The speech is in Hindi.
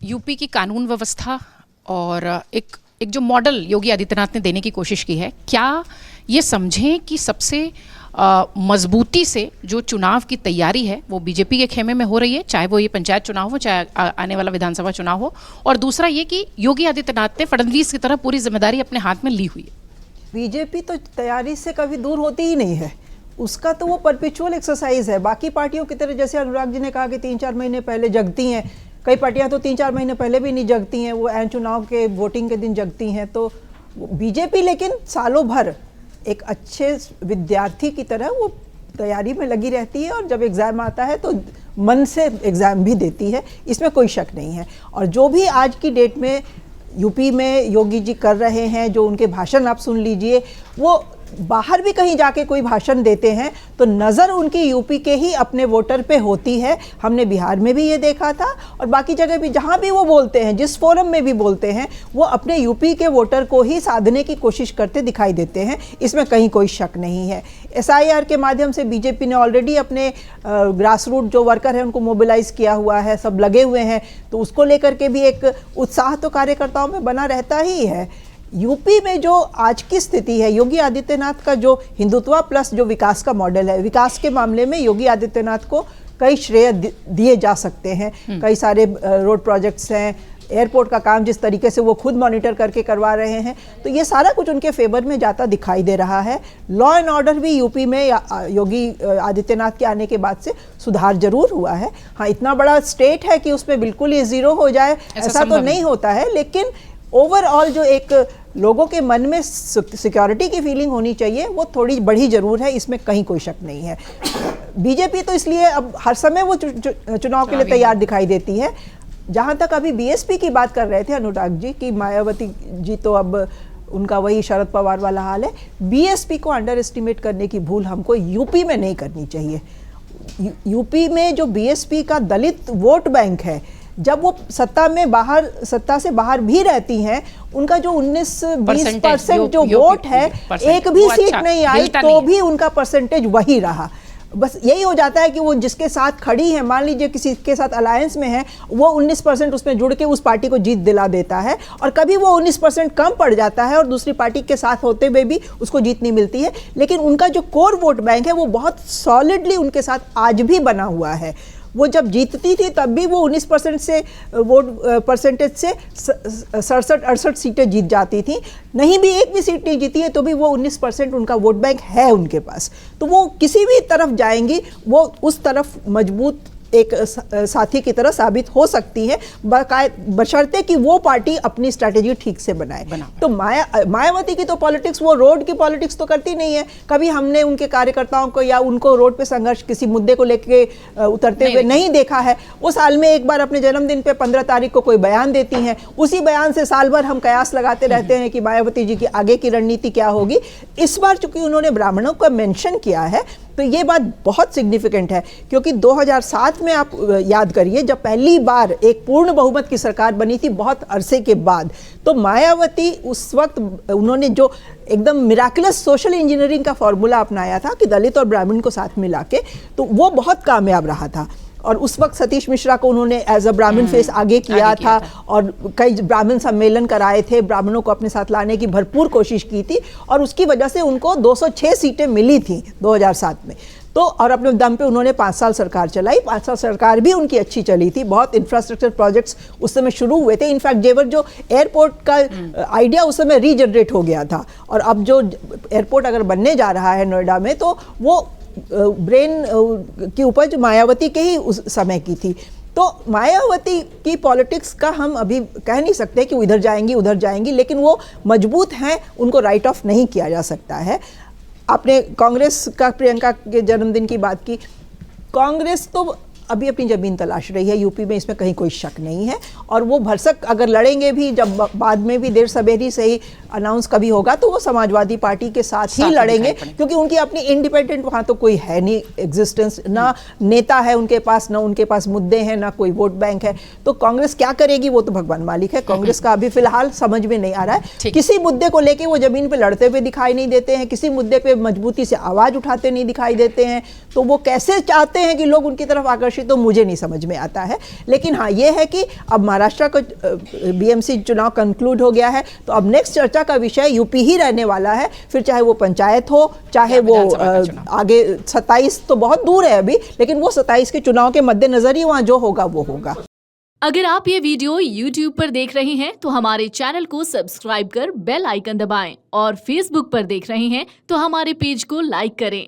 यूपी की कानून व्यवस्था और एक जो मॉडल योगी आदित्यनाथ ने देने की कोशिश की है, क्या ये समझें कि सबसे मजबूती से जो चुनाव की तैयारी है वो बीजेपी के खेमे में हो रही है, चाहे वो ये पंचायत चुनाव हो, चाहे आने वाला विधानसभा चुनाव हो, और दूसरा ये कि योगी आदित्यनाथ ने फडणवीस की तरह पूरी जिम्मेदारी अपने हाथ में ली हुई है। बीजेपी तो तैयारी से कभी दूर होती ही नहीं है, उसका तो वो परपेचुअल एक्सरसाइज है। बाकी पार्टियों की तरह, जैसे अनुराग जी ने कहा कि 3-4 महीने पहले जगती हैं, कई पार्टियां तो 3-4 महीने पहले भी नहीं जगती हैं, वो ऐन चुनाव के वोटिंग के दिन जगती हैं। तो बीजेपी लेकिन सालों भर एक अच्छे विद्यार्थी की तरह वो तैयारी में लगी रहती है, और जब एग्ज़ाम आता है तो मन से एग्ज़ाम भी देती है, इसमें कोई शक नहीं है। और जो भी आज की डेट में यूपी में योगी जी कर रहे हैं, जो उनके भाषण आप सुन लीजिए, वो बाहर भी कहीं जाके कोई भाषण देते हैं तो नज़र उनकी यूपी के ही अपने वोटर पे होती है। हमने बिहार में भी ये देखा था, और बाकी जगह भी जहाँ भी वो बोलते हैं, जिस फोरम में भी बोलते हैं, वो अपने यूपी के वोटर को ही साधने की कोशिश करते दिखाई देते हैं, इसमें कहीं कोई शक नहीं है। SIR के माध्यम से बीजेपी ने ऑलरेडी अपने ग्रास रूट जो वर्कर हैं उनको मोबिलाइज किया हुआ है, सब लगे हुए हैं, तो उसको लेकर के भी एक उत्साह तो कार्यकर्ताओं में बना रहता ही है। यूपी में जो आज की स्थिति है, योगी आदित्यनाथ का जो हिंदुत्व प्लस जो विकास का मॉडल है, विकास के मामले में योगी आदित्यनाथ को कई श्रेय दिए जा सकते हैं। कई सारे रोड प्रोजेक्ट्स हैं, एयरपोर्ट का काम जिस तरीके से वो खुद मॉनिटर करके करवा रहे हैं, तो ये सारा कुछ उनके फेवर में जाता दिखाई दे रहा है। लॉ एंड ऑर्डर भी यूपी में योगी आदित्यनाथ के आने के बाद से सुधार जरूर हुआ है। हाँ, इतना बड़ा स्टेट है कि उसमें बिल्कुल ही जीरो हो जाए ऐसा तो नहीं होता है, लेकिन ओवरऑल जो एक लोगों के मन में सिक्योरिटी की फीलिंग होनी चाहिए, वो थोड़ी बढ़ी जरूर है, इसमें कहीं कोई शक नहीं है। बीजेपी तो इसलिए अब हर समय वो चुनाव के लिए तैयार दिखाई देती है। जहां तक अभी BSP की बात कर रहे थे अनुराग जी की, मायावती जी तो अब उनका वही शरद पवार वाला हाल है। BSP को अंडर एस्टिमेट करने की भूल हमको यूपी में नहीं करनी चाहिए। यूपी में जो BSP का दलित वोट बैंक है, जब वो सत्ता से बाहर भी रहती हैं, उनका जो 19-20% जो वोट है, एक भी सीट नहीं आई तो भी उनका परसेंटेज वही रहा। बस यही हो जाता है कि वो जिसके साथ खड़ी है, मान लीजिए किसी के साथ अलायंस में है, वो 19% उसमें जुड़ के उस पार्टी को जीत दिला देता है, और कभी वो 19% कम पड़ जाता है और दूसरी पार्टी के साथ होते हुए भी उसको जीत नहीं मिलती है। लेकिन उनका जो कोर वोट बैंक है वो बहुत सॉलिडली उनके साथ आज भी बना हुआ है। वो जब जीतती थी तब भी वो 19% से वोट परसेंटेज से 67-68 सीटें जीत जाती थी। नहीं भी एक भी सीट नहीं जीती है तो भी वो 19% उनका वोट बैंक है उनके पास। तो वो किसी भी तरफ जाएंगी, वो उस तरफ मजबूत एक साथी की तरह साबित हो सकती है, बशर्ते कि वो पार्टी अपनी स्ट्रैटेजी ठीक से बनाए। तो मायावती की तो पॉलिटिक्स, वो रोड की पॉलिटिक्स तो करती नहीं है। कभी हमने उनके कार्यकर्ताओं को या उनको रोड पे संघर्ष किसी मुद्दे को लेके उतरते हुए नहीं देखा है। वो साल में एक बार अपने जन्मदिन पे 15 तारीख को कोई बयान देती हैं, उसी बयान से साल भर हम कयास लगाते रहते हैं कि मायावती जी की आगे की रणनीति क्या होगी। इस बार चूंकि उन्होंने ब्राह्मणों का मेंशन किया है तो ये बात बहुत सिग्निफिकेंट है, क्योंकि 2007 में आप याद करिए, जब पहली बार एक पूर्ण बहुमत की सरकार बनी थी बहुत अरसे के बाद, तो मायावती उस वक्त उन्होंने जो एकदम मिराकुलस सोशल इंजीनियरिंग का फॉर्मूला अपनाया था कि दलित और ब्राह्मण को साथ मिला के, तो वो बहुत कामयाब रहा था। और उस वक्त सतीश मिश्रा को उन्होंने एज अ ब्राह्मण फेस आगे किया था, और कई ब्राह्मण सम्मेलन कराए थे, ब्राह्मणों को अपने साथ लाने की भरपूर कोशिश की थी, और उसकी वजह से उनको 206 सीटें मिली थी 2007 में। तो और अपने दम पे उन्होंने 5 साल सरकार चलाई। 5 साल सरकार भी उनकी अच्छी चली थी, बहुत इंफ्रास्ट्रक्चर प्रोजेक्ट्स उस समय शुरू हुए थे। इनफैक्ट जेवर जो एयरपोर्ट का आइडिया उस समय रीजनरेट हो गया था, और अब जो एयरपोर्ट अगर बनने जा रहा है नोएडा में, तो वो ब्रेन की उपज मायावती के ही उस समय की थी। तो मायावती की पॉलिटिक्स का हम अभी कह नहीं सकते कि इधर जाएंगी उधर जाएंगी, लेकिन वो मजबूत हैं, उनको राइट ऑफ नहीं किया जा सकता है। आपने कांग्रेस का प्रियंका के जन्मदिन की बात की, कांग्रेस तो अभी अपनी ज़मीन तलाश रही है यूपी में, इसमें कहीं कोई शक नहीं है। और वो भरसक अगर लड़ेंगे भी, जब बाद में भी देर सवेरी से ही अनाउंस कभी होगा, तो वो समाजवादी पार्टी के साथ ही लड़ेंगे, क्योंकि उनकी अपनी इंडिपेंडेंट वहाँ तो कोई है नहीं एग्जिस्टेंस, ना नेता है उनके पास, ना उनके पास मुद्दे हैं, ना कोई वोट बैंक है। तो कांग्रेस क्या करेगी वो तो भगवान मालिक है। कांग्रेस का अभी फिलहाल समझ में नहीं आ रहा है, किसी मुद्दे को लेके वो जमीन पे लड़ते हुए दिखाई नहीं देते हैं, किसी मुद्दे पे मजबूती से आवाज उठाते नहीं दिखाई देते हैं। तो वो कैसे चाहते हैं कि लोग उनकी तरफ आकर्षित प्रत्याशी तो मुझे नहीं समझ में आता है। लेकिन हाँ, ये है कि अब महाराष्ट्र का बीएमसी चुनाव कंक्लूड हो गया है, तो अब नेक्स्ट चर्चा का विषय यूपी ही रहने वाला है। फिर चाहे वो पंचायत हो, चाहे वो आगे 27 तो बहुत दूर है अभी, लेकिन वो 27 के चुनाव के मद्देनजर ही वहाँ जो होगा वो होगा। अगर आप ये वीडियो YouTube पर देख रहे हैं तो हमारे चैनल को सब्सक्राइब कर बेल आइकन दबाएं, और Facebook पर देख रहे हैं तो हमारे पेज को लाइक करें।